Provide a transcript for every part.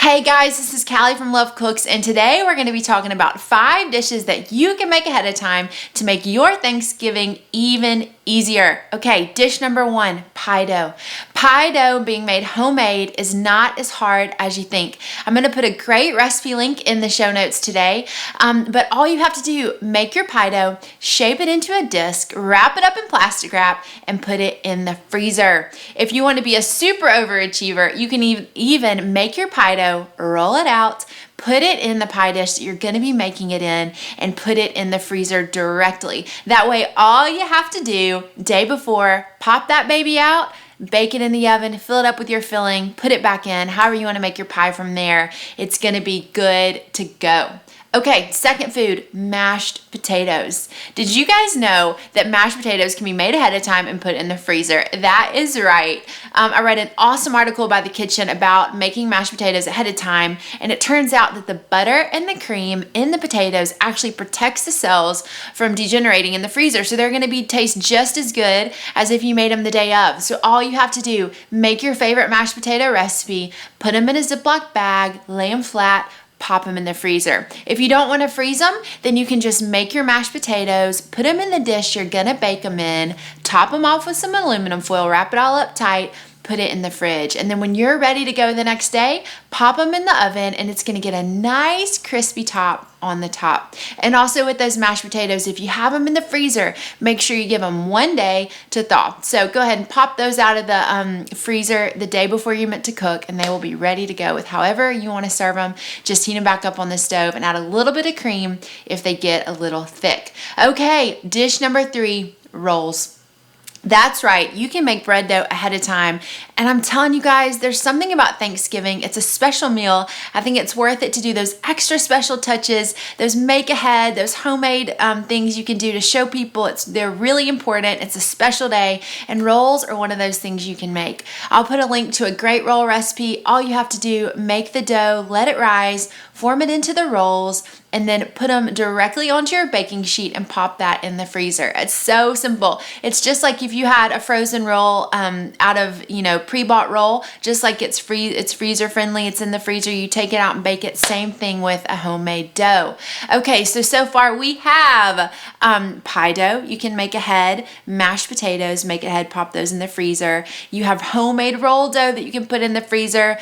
Hey guys, this is Callie from Love Cooks, and today we're going to be talking about 5 dishes that you can make ahead of time to make your Thanksgiving even easier. Okay, dish number 1, pie dough. Pie dough being made homemade is not as hard as you think. I'm going to put a great recipe link in the show notes today, but all you have to do, make your pie dough, shape it into a disc, wrap it up in plastic wrap, and put it in the freezer. If you want to be a super overachiever, you can even make your pie dough, roll it out, put it in the pie dish that you're going to be making it in, and put it in the freezer directly. That way, all you have to do, day before, pop that baby out, bake it in the oven, fill it up with your filling, put it back in, however you want to make your pie from there. It's going to be good to go. Okay, second food, mashed potatoes. Did you guys know that mashed potatoes can be made ahead of time and put in the freezer? That is right. I read an awesome article by The Kitchen about making mashed potatoes ahead of time, and it turns out that the butter and the cream in the potatoes actually protects the cells from degenerating in the freezer, so they're going to taste just as good as if you made them the day of. So all you have to do, make your favorite mashed potato recipe, put them in a Ziploc bag, lay them flat, pop them in the freezer. If you don't want to freeze them, then you can just make your mashed potatoes, put them in the dish you're gonna bake them in, top them off with some aluminum foil, wrap it all up tight, put it in the fridge. And then when you're ready to go the next day, pop them in the oven, and it's gonna get a nice crispy top on the top. And also with those mashed potatoes, if you have them in the freezer, make sure you give them 1 day to thaw. So go ahead and pop those out of the freezer the day before you're meant to cook, and they will be ready to go with however you want to serve them. Just heat them back up on the stove and add a little bit of cream if they get a little thick. Okay, dish number 3, rolls. That's right, you can make bread dough ahead of time. And I'm telling you guys, there's something about Thanksgiving. It's a special meal. I think it's worth it to do those extra special touches, those make ahead, those homemade things you can do to show people they're really important. It's a special day, and rolls are one of those things you can make. I'll put a link to a great roll recipe. All you have to do, make the dough, let it rise, form it into the rolls, and then put them directly onto your baking sheet and pop that in the freezer. It's so simple. It's just like if you had a frozen roll out of, pre-bought roll, just like it's freezer friendly, it's in the freezer, you take it out and bake it. Same thing with a homemade dough. Okay, so far we have pie dough, you can make ahead, mashed potatoes, make ahead, pop those in the freezer. You have homemade roll dough that you can put in the freezer.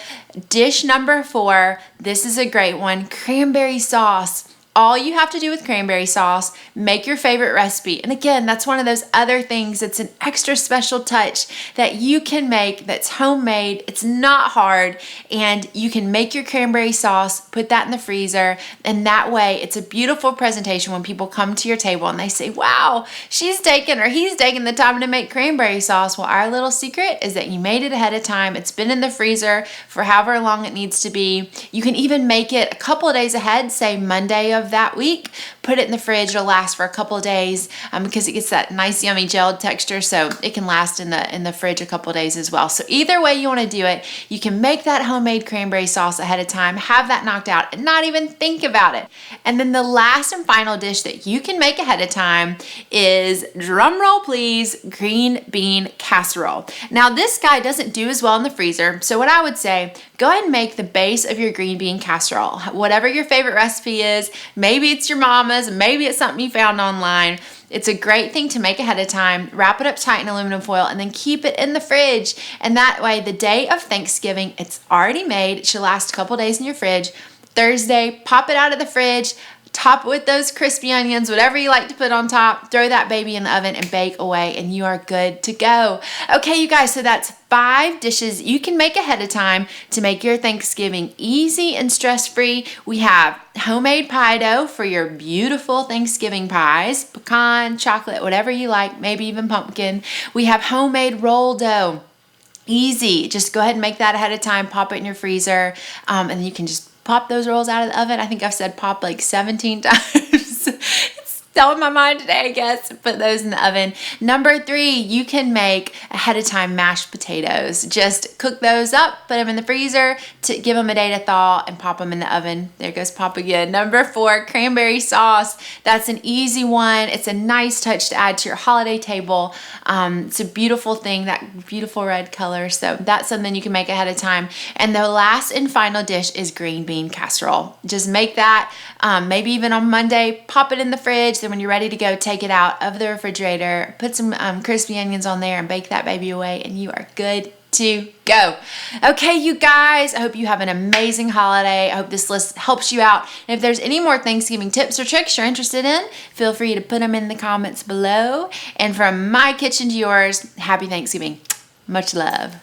Dish number 4, this is a great one, cranberry sauce. All you have to do with cranberry sauce, make your favorite recipe. And again, that's one of those other things that's an extra special touch that you can make that's homemade. It's not hard, and you can make your cranberry sauce, put that in the freezer, and that way it's a beautiful presentation when people come to your table and they say, wow, he's taking the time to make cranberry sauce. Well, our little secret is that you made it ahead of time. It's been in the freezer for however long it needs to be. You can even make it a couple of days ahead, say Monday of that week, put it in the fridge. It'll last for a couple of days because it gets that nice yummy gelled texture, so it can last in the fridge a couple of days as well. So either way you want to do it, you can make that homemade cranberry sauce ahead of time, have that knocked out, and not even think about it. And then the last and final dish that you can make ahead of time is, drum roll please, green bean casserole. Now this guy doesn't do as well in the freezer, so what I would say, go ahead and make the base of your green bean casserole. Whatever your favorite recipe is, maybe it's your mama's, maybe it's something you found online. It's a great thing to make ahead of time, wrap it up tight in aluminum foil, and then keep it in the fridge. And that way, the day of Thanksgiving, it's already made. It should last a couple days in your fridge. Thursday, pop it out of the fridge, top it with those crispy onions, whatever you like to put on top, throw that baby in the oven and bake away, and you are good to go. Okay, you guys, so that's 5 dishes you can make ahead of time to make your Thanksgiving easy and stress-free. We have homemade pie dough for your beautiful Thanksgiving pies, pecan, chocolate, whatever you like, maybe even pumpkin. We have homemade roll dough. Easy, just go ahead and make that ahead of time, pop it in your freezer, and then you can just pop those rolls out of the oven. I think I've said pop like 17 times. on my mind today, I guess. Put those in the oven. Number 3, you can make ahead of time mashed potatoes. Just cook those up, put them in the freezer, to give them a day to thaw, and pop them in the oven. There goes Pop again. Number 4, cranberry sauce. That's an easy one. It's a nice touch to add to your holiday table. It's a beautiful thing, that beautiful red color. So that's something you can make ahead of time. And the last and final dish is green bean casserole. Just make that, maybe even on Monday, pop it in the fridge. Then when you're ready to go, take it out of the refrigerator, put some crispy onions on there and bake that baby away, and you are good to go. Okay, you guys, I hope you have an amazing holiday. I hope this list helps you out. And if there's any more Thanksgiving tips or tricks you're interested in, feel free to put them in the comments below. And from my kitchen to yours, happy Thanksgiving. Much love.